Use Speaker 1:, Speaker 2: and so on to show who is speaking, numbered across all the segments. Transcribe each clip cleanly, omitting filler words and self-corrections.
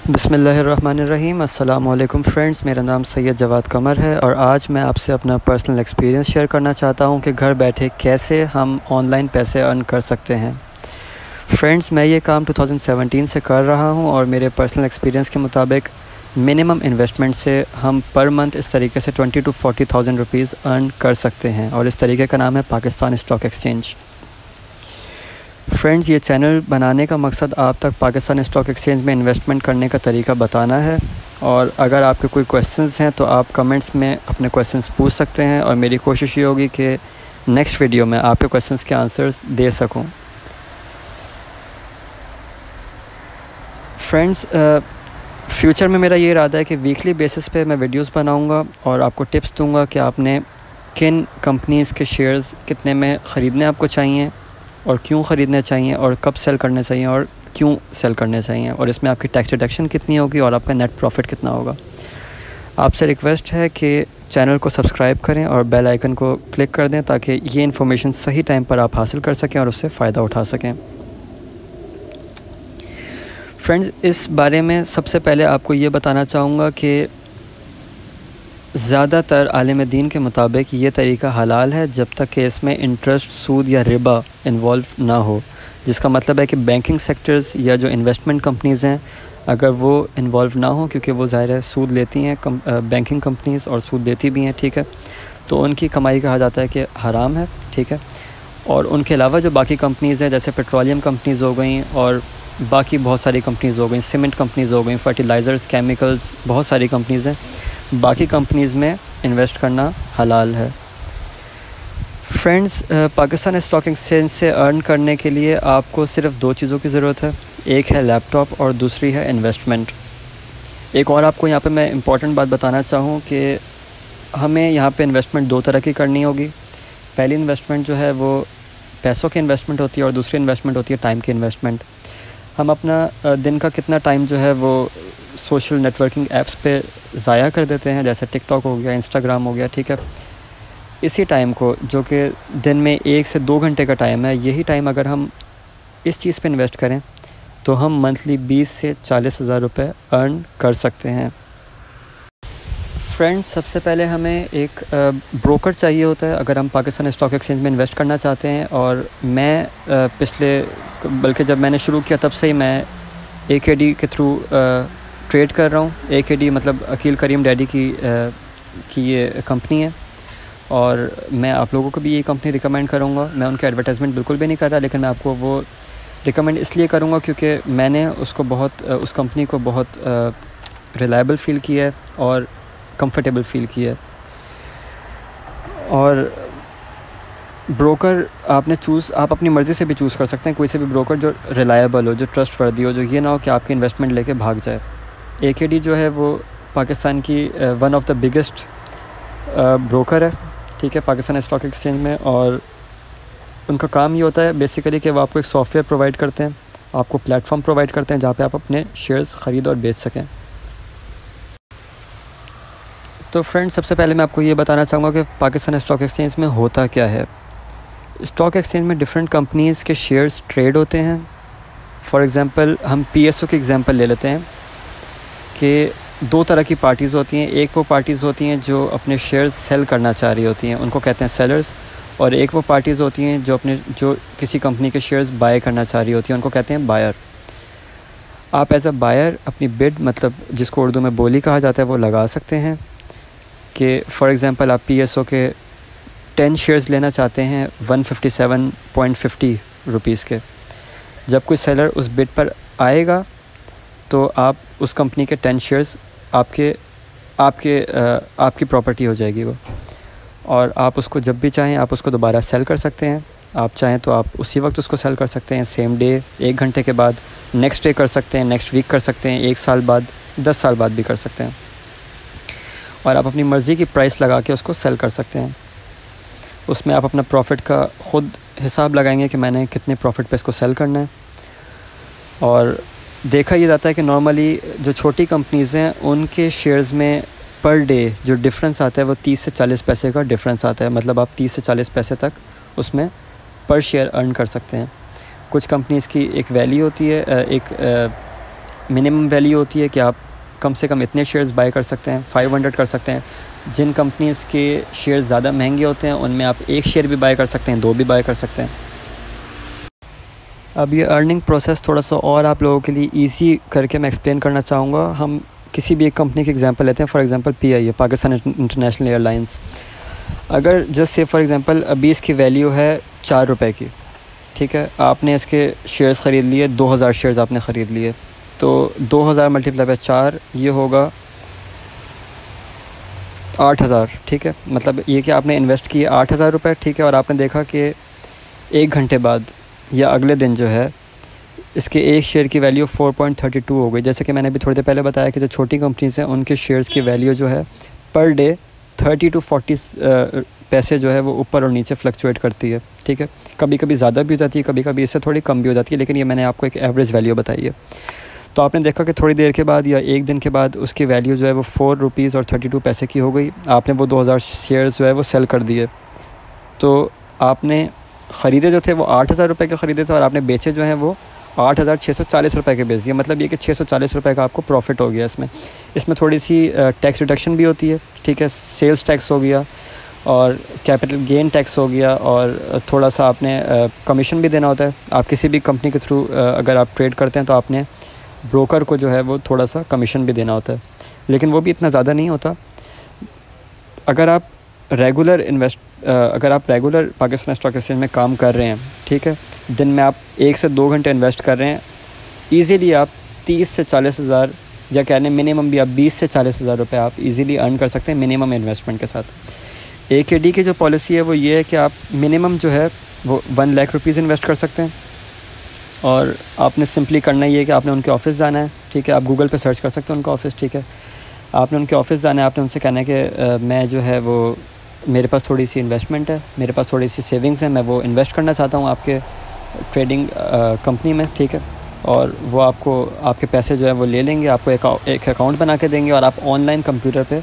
Speaker 1: बिस्मिल्लाहिर्रहमानिर्रहीम। अस्सलाम वालेकुम फ्रेंड्स, मेरा नाम सैयद जवाद कमर है और आज मैं आपसे अपना पर्सनल एक्सपीरियंस शेयर करना चाहता हूं कि घर बैठे कैसे हम ऑनलाइन पैसे अर्न कर सकते हैं। फ्रेंड्स, मैं ये काम 2017 से कर रहा हूं और मेरे पर्सनल एक्सपीरियंस के मुताबिक मिनिमम इन्वेस्टमेंट से हम पर मंथ इस तरीके से 20 to 40,000 रुपीज़ अर्न कर सकते हैं और इस तरीके का नाम है पाकिस्तान स्टॉक एक्सचेंज। फ्रेंड्स, ये चैनल बनाने का मकसद आप तक पाकिस्तान स्टॉक एक्सचेंज में इन्वेस्टमेंट करने का तरीका बताना है और अगर आपके कोई क्वेश्चंस हैं तो आप कमेंट्स में अपने क्वेश्चंस पूछ सकते हैं और मेरी कोशिश ये होगी कि नेक्स्ट वीडियो में आपके क्वेश्चंस के आंसर्स दे सकूं। फ्रेंड्स, फ्यूचर में मेरा ये इरादा है कि वीकली बेसिस पे मैं वीडियोस बनाऊंगा और आपको टिप्स दूंगा कि आपने किन कंपनीज़ के शेयर्स कितने में ख़रीदने आपको चाहिए और क्यों ख़रीदने चाहिए और कब सेल करने चाहिए और क्यों सेल करने चाहिए और इसमें आपकी टैक्स डिडक्शन कितनी होगी और आपका नेट प्रॉफिट कितना होगा। आपसे रिक्वेस्ट है कि चैनल को सब्सक्राइब करें और बेल आइकन को क्लिक कर दें ताकि ये इन्फॉर्मेशन सही टाइम पर आप हासिल कर सकें और उससे फ़ायदा उठा सकें। फ्रेंड्स, इस बारे में सबसे पहले आपको ये बताना चाहूँगा कि ज़्यादातर आलिम दीन के मुताबिक ये तरीका हलाल है जब तक कि इसमें इंटरेस्ट, सूद या रिबा इन्वॉल्व ना हो, जिसका मतलब है कि बैंकिंग सेक्टर्स या जो इन्वेस्टमेंट कंपनीज़ हैं अगर वो इन्वॉल्व ना हो, क्योंकि वो ज़ाहिर है सूद लेती हैं बैंकिंग कंपनीज़ और सूद देती भी हैं, ठीक है, तो उनकी कमाई कहा जाता है कि हराम है, ठीक है। और उनके अलावा जो बाकी कंपनीज़ हैं जैसे पेट्रोलियम कंपनीज़ हो गई और बाकी बहुत सारी कंपनीज़ हो गई, सीमेंट कंपनीज़ हो गई, फर्टिलाइज़र्स, केमिकल्स, बहुत सारी कंपनीज़ हैं, बाकी कंपनीज़ में इन्वेस्ट करना हलाल है। फ्रेंड्स, पाकिस्तान स्टॉक एक्सचेंज से अर्न करने के लिए आपको सिर्फ दो चीज़ों की ज़रूरत है, एक है लैपटॉप और दूसरी है इन्वेस्टमेंट। एक और आपको यहाँ पे मैं इम्पॉर्टेंट बात बताना चाहूँ कि हमें यहाँ पे इन्वेस्टमेंट दो तरह की करनी होगी। पहली इन्वेस्टमेंट जो है वो पैसों की इन्वेस्टमेंट होती है और दूसरी इन्वेस्टमेंट होती है टाइम की इन्वेस्टमेंट। हम अपना दिन का कितना टाइम जो है वो सोशल नेटवर्किंग ऐप्स पे ज़ाया कर देते हैं, जैसे टिकटॉक हो गया, इंस्टाग्राम हो गया, ठीक है। इसी टाइम को, जो कि दिन में 1 से 2 घंटे का टाइम है, यही टाइम अगर हम इस चीज़ पे इन्वेस्ट करें तो हम मंथली 20 से 40 हज़ार रुपये अर्न कर सकते हैं। फ्रेंड्स, सबसे पहले हमें एक ब्रोकर चाहिए होता है अगर हम पाकिस्तान स्टॉक एक्सचेंज में इन्वेस्ट करना चाहते हैं और मैं बल्कि जब मैंने शुरू किया तब से ही मैं AKD के थ्रू ट्रेड कर रहा हूँ। AKD मतलब अकील करीम डैडी की ये कंपनी है और मैं आप लोगों को भी ये कंपनी रिकमेंड करूँगा। मैं उनके एडवर्टाइजमेंट बिल्कुल भी नहीं कर रहा, लेकिन मैं आपको वो रिकमेंड इसलिए करूँगा क्योंकि मैंने उस कंपनी को बहुत रिलायबल फ़ील किया है और कंफर्टेबल फ़ील किया है। और ब्रोकर आप अपनी मर्ज़ी से भी चूज़ कर सकते हैं, कोई से भी ब्रोकर जो रिलायबल हो, जो ट्रस्टवर्दी हो, जो ये ना हो कि आपकी इन्वेस्टमेंट लेके भाग जाए। AKD जो है वो पाकिस्तान की one of the biggest broker है, ठीक है, पाकिस्तान स्टॉक एक्सचेंज में। और उनका काम ये होता है बेसिकली कि वो आपको एक सॉफ्टवेयर प्रोवाइड करते हैं, आपको प्लेटफॉर्म प्रोवाइड करते हैं जहाँ पे आप अपने शेयर्स ख़रीद और बेच सकें। तो फ्रेंड्स, सबसे पहले मैं आपको ये बताना चाहूँगा कि पाकिस्तान स्टॉक एक्सचेंज में होता क्या है। स्टॉक एक्सचेंज में डिफरेंट कंपनीज़ के शेयर्स ट्रेड होते हैं। फॉर एग्ज़ाम्पल हम PSO की एग्ज़ाम्पल ले लेते हैं कि दो तरह की पार्टीज़ होती हैं। एक वो पार्टीज़ होती हैं जो अपने शेयर्स सेल करना चाह रही होती हैं, उनको कहते हैं सेलर्स, और एक वो पार्टीज़ होती हैं जो किसी कंपनी के शेयर्स बाय करना चाह रही होती हैं, उनको कहते हैं बायर। आप एज अ बायर अपनी बिड, मतलब जिसको उर्दू में बोली कहा जाता है, वो लगा सकते हैं कि फॉर एग्ज़ाम्पल आप PSO के 10 शेयर्स लेना चाहते हैं 157.50 रुपीज़ के। जब कोई सेलर उस बिड पर आएगा तो आप उस कंपनी के 10 शेयर्स आपकी प्रॉपर्टी हो जाएगी वो, और आप उसको जब भी चाहें आप उसको दोबारा सेल कर सकते हैं। आप चाहें तो आप उसी वक्त उसको सेल कर सकते हैं, सेम डे, 1 घंटे के बाद, नेक्स्ट डे कर सकते हैं, नेक्स्ट वीक कर सकते हैं, 1 साल बाद, 10 साल बाद भी कर सकते हैं, और आप अपनी मर्ज़ी की प्राइस लगा के उसको सेल कर सकते हैं। उसमें आप अपना प्रॉफिट का ख़ुद हिसाब लगाएंगे कि मैंने कितने प्रॉफिट पे इसको सेल करना है। और देखा ये जाता है कि नॉर्मली जो छोटी कंपनीज़ हैं उनके शेयर्स में पर डे जो डिफरेंस आता है वो 30 से 40 पैसे का डिफरेंस आता है। मतलब आप 30 से 40 पैसे तक उसमें पर शेयर अर्न कर सकते हैं। कुछ कंपनीज़ की एक वैल्यू होती है, एक मिनिमम वैल्यू होती है कि आप कम से कम इतने शेयर्स बाय कर सकते हैं, 500 कर सकते हैं। जिन कंपनीज़ के शेयर्स ज़्यादा महंगे होते हैं उनमें आप 1 शेयर भी बाय कर सकते हैं, 2 भी बाय कर सकते हैं। अब ये अर्निंग प्रोसेस थोड़ा सा और आप लोगों के लिए ईजी करके मैं एक्सप्लेन करना चाहूँगा। हम किसी भी एक कंपनी की एग्जांपल लेते हैं, for example PIA, Pakistan international airlines. अगर जस्ट से फॉर एग्जांपल अभी इसकी वैल्यू है 4 रुपए की, ठीक है, आपने इसके शेयर्स ख़रीद लिए, 2000 शेयर्स आपने ख़रीद लिए, तो 2000 मल्टीप्लाई बाय 4 ये होगा 8000, ठीक है। मतलब ये कि आपने इन्वेस्ट किए 8000 रुपये, ठीक है, और आपने देखा कि 1 घंटे बाद या अगले दिन जो है इसके एक शेयर की वैल्यू 4.32 हो गई। जैसे कि मैंने अभी थोड़ी देर पहले बताया कि जो छोटी कंपनीज़ हैं उनके शेयर्स की वैल्यू जो है पर डे 30 to 40 पैसे जो है वो ऊपर और नीचे फ्लक्चुएट करती है, ठीक है। कभी कभी ज़्यादा भी हो जाती है, कभी कभी इससे थोड़ी कम भी हो जाती है, लेकिन ये मैंने आपको एक एवरेज वैल्यू बताई है। तो आपने देखा कि थोड़ी देर के बाद या 1 दिन के बाद उसकी वैल्यू जो है वो 4 रुपीज़ और 32 पैसे की हो गई। आपने वो 2000 शेयर्स जो है वो सेल कर दिए। तो आपने ख़रीदे जो थे वो 8000 रुपये के ख़रीदे थे और आपने बेचे जो हैं वो 8640 रुपये के बेच दिए। मतलब ये कि 640 रुपये का आपको प्रॉफिट हो गया। इसमें थोड़ी सी टैक्स रिडक्शन भी होती है, ठीक है। सेल्स टैक्स हो गया और कैपिटल गेन टैक्स हो गया और थोड़ा सा आपने कमीशन भी देना होता है। आप किसी भी कंपनी के थ्रू अगर आप ट्रेड करते हैं तो आपने ब्रोकर को जो है वो थोड़ा सा कमीशन भी देना होता है, लेकिन वो भी इतना ज़्यादा नहीं होता। अगर आप रेगुलर पाकिस्तान स्टॉक एक्सचेंज में काम कर रहे हैं, ठीक है, दिन में आप 1 से 2 घंटे इन्वेस्ट कर रहे हैं, ईज़िली आप 30 से 40 हज़ार या कहने मिनिमम भी आप 20 से 40 हज़ार रुपये आप ईज़िली अर्न कर सकते हैं मिनिमम इन्वेस्टमेंट के साथ। AKD की जो पॉलिसी है वो ये है कि आप मिनिमम जो है वो 1 लाख रुपीज़ इन्वेस्ट कर सकते हैं और आपने सिंपली करना ये है कि आपने उनके ऑफ़िस जाना है, ठीक है। आप गूगल पे सर्च कर सकते हैं उनका ऑफ़िस, ठीक है। आपने उनके ऑफ़िस जाना है, आपने उनसे कहना है कि मैं जो है वो मेरे पास थोड़ी सी इन्वेस्टमेंट है, मेरे पास थोड़ी सी सेविंग्स हैं, मैं वो इन्वेस्ट करना चाहता हूँ आपके ट्रेडिंग कंपनी में, ठीक है। और वो आपको आपके पैसे जो है वो ले लेंगे, आपको एक अकाउंट बना के देंगे और आप ऑनलाइन कंप्यूटर पे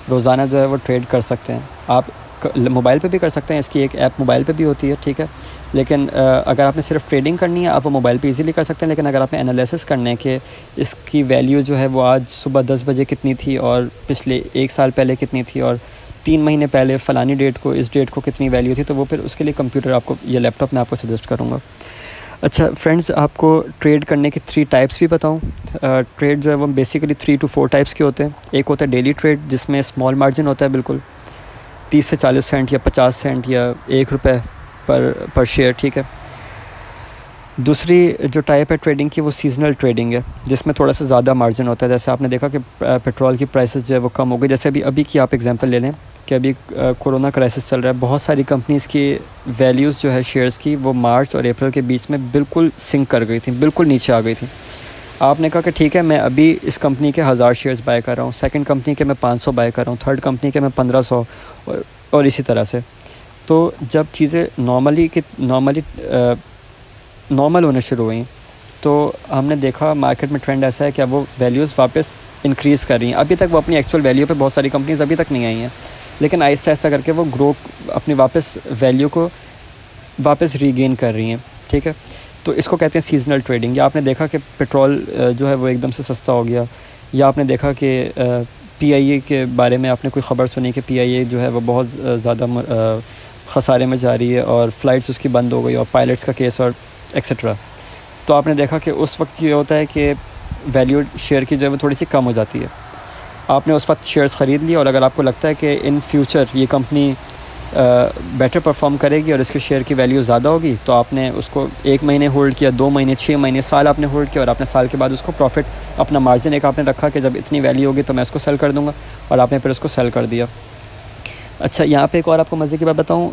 Speaker 1: रोज़ाना जो है वो ट्रेड कर सकते हैं। आप मोबाइल पे भी कर सकते हैं, इसकी एक ऐप मोबाइल पे भी होती है, ठीक है। लेकिन अगर आपने सिर्फ ट्रेडिंग करनी है आप वो मोबाइल पे इजीली कर सकते हैं। लेकिन अगर आपने एनालिसिस करना है कि इसकी वैल्यू जो है वो आज सुबह 10 बजे कितनी थी और पिछले 1 साल पहले कितनी थी और 3 महीने पहले फ़लानी डेट को इस डेट को कितनी वैल्यू थी, तो वो फिर उसके लिए कंप्यूटर आपको या लैपटॉप में आपको सजेस्ट करूँगा। अच्छा फ्रेंड्स, आपको ट्रेड करने के 3 टाइप्स भी बताऊँ। ट्रेड जो है वो बेसिकली 3 to 4 टाइप्स के होते हैं। एक होता है डेली ट्रेड जिसमें स्मॉल मार्जिन होता है, बिल्कुल 30 से 40 सेंट या 50 सेंट या 1 रुपये पर शेयर, ठीक है। दूसरी जो टाइप है ट्रेडिंग की वो सीजनल ट्रेडिंग है जिसमें थोड़ा सा ज़्यादा मार्जिन होता है। जैसे आपने देखा कि पेट्रोल की प्राइसेस जो है वो कम हो गई। जैसे अभी की आप एग्जांपल ले लें कि अभी कोरोना क्राइसिस चल रहा है, बहुत सारी कंपनीज़ की वैल्यूज़ जो है शेयर्स की वो मार्च और अप्रैल के बीच में बिल्कुल सिंक कर गई थी, बिल्कुल नीचे आ गई थी। आपने कहा कि ठीक है मैं अभी इस कंपनी के 1000 शेयर्स बाय कर रहा हूँ, सेकंड कंपनी के मैं 500 बाय कर रहा हूँ, थर्ड कंपनी के मैं 1500 और इसी तरह से। तो जब चीज़ें नॉर्मल होने शुरू हुई तो हमने देखा मार्केट में ट्रेंड ऐसा है कि अब वो वैल्यूज़ वापस इंक्रीज़ कर रही हैं। अभी तक वो अपनी एक्चुअल वैल्यू पे बहुत सारी कंपनीज़ अभी तक नहीं आई हैं, लेकिन आहिस्ता आहिस्ता करके वो ग्रो अपनी वापस वैल्यू को वापस रीगेन कर रही हैं, ठीक है। तो इसको कहते हैं सीजनल ट्रेडिंग। या आपने देखा कि पेट्रोल जो है वो एकदम से सस्ता हो गया, या आपने देखा कि PIA के बारे में आपने कोई ख़बर सुनी कि PIA जो है वो बहुत ज़्यादा ख़सारे में जा रही है और फ़्लाइट्स उसकी बंद हो गई और पायलट्स का केस और एक्सेट्रा। तो आपने देखा कि उस वक्त ये होता है कि वैल्यू शेयर की जो है वो थोड़ी सी कम हो जाती है। आपने उस वक्त शेयर्स ख़रीद लिए और अगर आपको लगता है कि इन फ्यूचर ये कंपनी बेटर परफॉर्म करेगी और इसके शेयर की वैल्यू ज़्यादा होगी तो आपने उसको 1 महीने होल्ड किया, 2 महीने, 6 महीने, साल आपने होल्ड किया और आपने साल के बाद उसको प्रॉफिट अपना मार्जिन एक आपने रखा कि जब इतनी वैल्यू होगी तो मैं इसको सेल कर दूँगा और आपने फिर उसको सेल कर दिया। अच्छा, यहाँ पे एक और आपको मज़े की बात बताऊँ,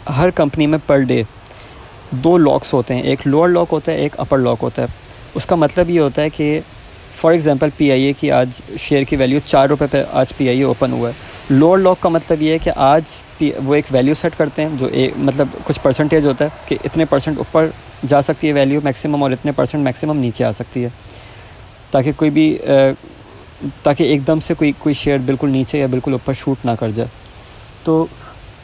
Speaker 1: हर कंपनी में पर डे 2 लॉक्स होते हैं, एक लोअर लॉक होता है, एक अपर लॉक होता है। उसका मतलब ये होता है कि फॉर एग्ज़ाम्पल PIA की आज शेयर की वैल्यू 4 रुपये पे आज PIA ओपन हुआ है। लोअर लॉक का मतलब ये है कि आज वो एक वैल्यू सेट करते हैं जो मतलब कुछ परसेंटेज होता है कि इतने % ऊपर जा सकती है वैल्यू मैक्सिमम और इतने % मैक्सिमम नीचे आ सकती है, ताकि कोई भी ताकि एकदम से कोई शेयर बिल्कुल नीचे या बिल्कुल ऊपर शूट ना कर जाए। तो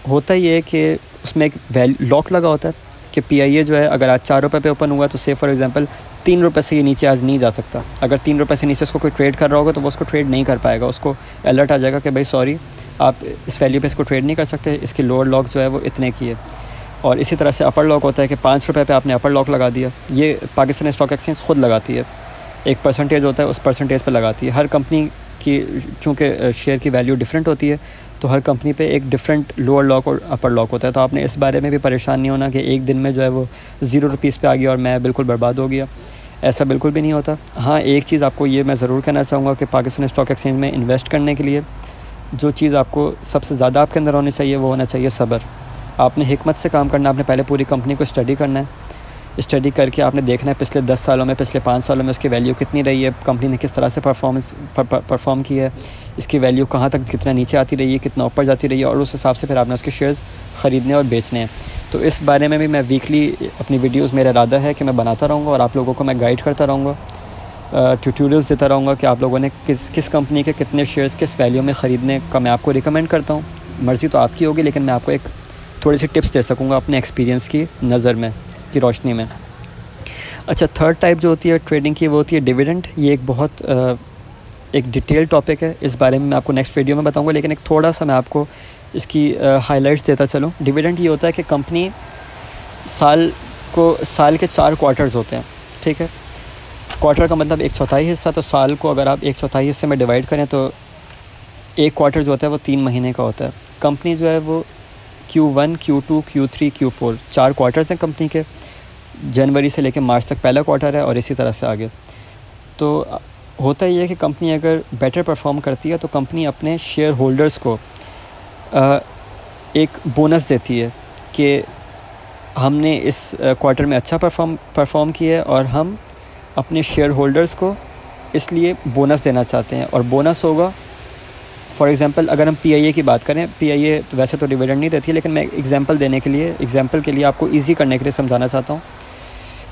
Speaker 1: होता ये है कि उसमें एक लॉक लगा होता है कि PIA जो है अगर आज 4 रुपये पे ओपन हुआ तो से फॉर एग्ज़ाम्पल ₹3 से ये नीचे आज नहीं जा सकता। अगर ₹3 से नीचे उसको कोई ट्रेड कर रहा होगा तो वो उसको ट्रेड नहीं कर पाएगा, उसको अलर्ट आ जाएगा कि भाई सॉरी, आप इस वैल्यू पे इसको ट्रेड नहीं कर सकते, इसकी लोअर लॉक जो है वो इतने की है। और इसी तरह से अपर लॉक होता है कि ₹5 पे आपने अपर लॉक लगा दिया, ये पाकिस्तान स्टॉक एक्सचेंज ख़ुद लगाती है, एक परसेंटेज होता है, उस परसेंटेज पे लगाती है। हर कंपनी की चूँकि शेयर की वैल्यू डिफरेंट होती है तो हर कंपनी पे एक डिफरेंट लोअर लॉक और अपर लॉक होता है। तो आपने इस बारे में भी परेशान नहीं होना कि एक दिन में जो है वो ₹0 पे आ गया और मैं बिल्कुल बर्बाद हो गया, ऐसा बिल्कुल भी नहीं होता। हाँ, एक चीज़ आपको ये मैं ज़रूर कहना चाहूँगा कि पाकिस्तान स्टॉक एक्सचेंज में इन्वेस्ट करने के लिए जो चीज़ आपको सबसे ज़्यादा आपके अंदर होनी चाहिए वो होना चाहिए सब्र। आपने हिकमत से काम करना, आपने पहले पूरी कंपनी को स्टडी करना है, स्टडी करके आपने देखना है पिछले 10 सालों में, पिछले 5 सालों में उसकी वैल्यू कितनी रही है, कंपनी ने किस तरह से परफॉर्म की है, इसकी वैल्यू कहाँ तक कितना नीचे आती रही है, कितना ऊपर जाती रही है, और उस हिसाब से फिर आपने उसके शेयर्स ख़रीदने और बेचने हैं। तो इस बारे में भी मैं वीकली अपनी वीडियोस, मेरा इरादा है कि मैं बनाता रहूँगा और आप लोगों को मैं गाइड करता रहूँगा, ट्यूटोरियल्स देता रहूँगा कि आप लोगों ने किस कंपनी के कितने शेयर्स किस वैल्यू में ख़रीदने का मैं आपको रिकमेंड करता हूँ। मर्ज़ी तो आपकी होगी, लेकिन मैं आपको एक थोड़ी सी टिप्स दे सकूँगा अपने एक्सपीरियंस की नज़र में, की रोशनी में। अच्छा, थर्ड टाइप जो होती है ट्रेडिंग की वो होती है डिविडेंड। ये एक बहुत एक डिटेल टॉपिक है, इस बारे में मैं आपको नेक्स्ट वीडियो में बताऊंगा, लेकिन एक थोड़ा सा मैं आपको इसकी हाइलाइट्स देता चलूँ। डिविडेंड ये होता है कि कंपनी साल के 4 क्वार्टर्स होते हैं, ठीक है। क्वार्टर का मतलब 1/4 हिस्सा, तो साल को अगर आप 1/4 हिस्से में डिवाइड करें तो एक क्वार्टर जो होता है वो 3 महीने का होता है। कंपनी जो है वो Q1, Q2, Q3, Q4 4 quarters हैं कंपनी के। जनवरी से लेकर मार्च तक पहला क्वार्टर है और इसी तरह से आगे। तो होता ही है कि कंपनी अगर बेटर परफॉर्म करती है तो कंपनी अपने शेयर होल्डर्स को एक बोनस देती है कि हमने इस क्वार्टर में अच्छा परफॉर्म किया है और हम अपने शेयर होल्डर्स को इसलिए बोनस देना चाहते हैं। और बोनस होगा, फॉर एग्ज़ाम्पल अगर हम PIA की बात करें, PIA वैसे तो डिविडेंड नहीं देती है, लेकिन मैं एग्ज़ाम्पल के लिए आपको ईज़ी करने के लिए समझाना चाहता हूँ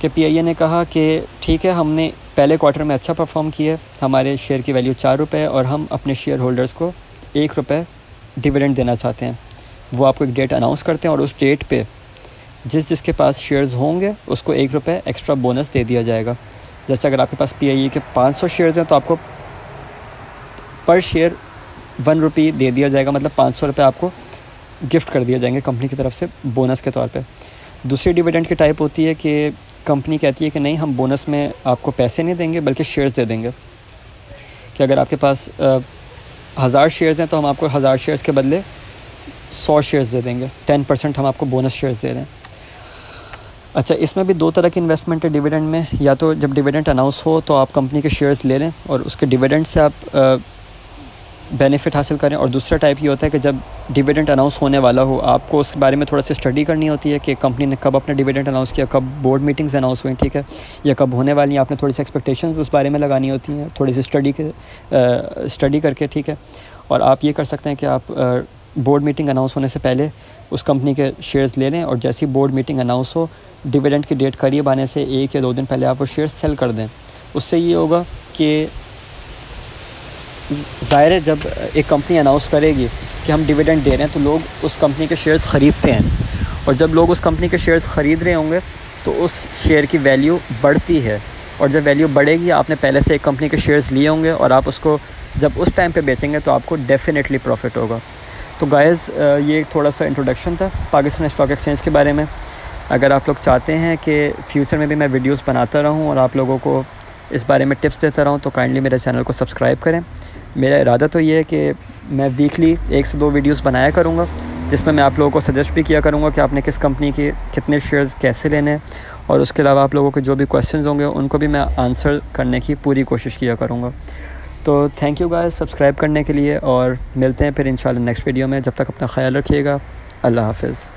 Speaker 1: कि PIA ने कहा कि ठीक है, हमने पहले क्वार्टर में अच्छा परफॉर्म किया, हमारे शेयर की वैल्यू ₹4 और हम अपने शेयर होल्डर्स को ₹1 डिविडेंड देना चाहते हैं। वो आपको एक डेट अनाउंस करते हैं और उस डेट पे जिसके पास शेयर्स होंगे उसको ₹1 एक्स्ट्रा बोनस दे दिया जाएगा। जैसे अगर आपके पास PIA के 500 शेयर्स हैं तो आपको पर शेयर ₹1 दे दिया जाएगा, मतलब ₹500 आपको गिफ्ट कर दिए जाएंगे कंपनी की तरफ से बोनस के तौर पे। दूसरी डिविडेंड की टाइप होती है कि कंपनी कहती है कि नहीं, हम बोनस में आपको पैसे नहीं देंगे बल्कि शेयर्स दे देंगे, कि अगर आपके पास 1000 शेयर्स हैं तो हम आपको 1000 शेयर्स के बदले 100 शेयर्स दे देंगे, 10% हम आपको बोनस शेयर्स दे रहे हैं। अच्छा, इसमें भी 2 तरह की इन्वेस्टमेंट है डिविडेंड में। या तो जब डिविडेंड अनाउंस हो तो आप कंपनी के शेयर्स ले लें और उसके डिविडेंड से आप बेनिफिट हासिल करें, और दूसरा टाइप ये होता है कि जब डिविडेंड अनाउंस होने वाला हो आपको उसके बारे में थोड़ा सा स्टडी करनी होती है कि कंपनी ने कब अपना डिविडेंड अनाउंस किया, कब बोर्ड मीटिंग्स अनाउंस हुई, ठीक है, या कब होने वाली हैं। आपने थोड़ी सी एक्सपेक्टेशंस उस बारे में लगानी होती हैं, थोड़ी सी स्टडी करके, ठीक है। और आप ये कर सकते हैं कि आप बोर्ड मीटिंग अनाउंस होने से पहले उस कंपनी के शेयर्स ले लें और जैसी बोर्ड मीटिंग अनाउंस हो, डिविडेंड की डेट करीब आने से 1 या 2 दिन पहले आप वो शेयर्स सेल कर दें। उससे ये होगा कि ज़ाहिर है जब एक कंपनी अनाउंस करेगी कि हम डिविडेंड दे रहे हैं तो लोग उस कंपनी के शेयर्स ख़रीदते हैं, और जब लोग उस कंपनी के शेयर्स ख़रीद रहे होंगे तो उस शेयर की वैल्यू बढ़ती है, और जब वैल्यू बढ़ेगी आपने पहले से एक कंपनी के शेयर्स लिए होंगे और आप उसको जब उस टाइम पे बेचेंगे तो आपको डेफिनेटली प्रॉफिट होगा। तो गाइज़, ये थोड़ा सा इंट्रोडक्शन था पाकिस्तान स्टॉक एक्सचेंज के बारे में। अगर आप लोग चाहते हैं कि फ्यूचर में भी मैं वीडियोस बनाता रहूं और आप लोगों को इस बारे में टिप्स देता रहूं तो काइंडली मेरे चैनल को सब्सक्राइब करें। मेरा इरादा तो ये है कि मैं वीकली 1 से 2 वीडियोस बनाया करूँगा जिसमें मैं आप लोगों को सजेस्ट भी किया करूँगा कि आपने किस कंपनी के कितने शेयर्स कैसे लेने हैं, और उसके अलावा आप लोगों के जो भी क्वेश्चंस होंगे उनको भी मैं आंसर करने की पूरी कोशिश किया करूँगा। तो थैंक यू गाइस सब्सक्राइब करने के लिए, और मिलते हैं फिर इंशाल्लाह नेक्स्ट वीडियो में। जब तक अपना ख्याल रखिएगा। अल्लाह हाफ़िज़।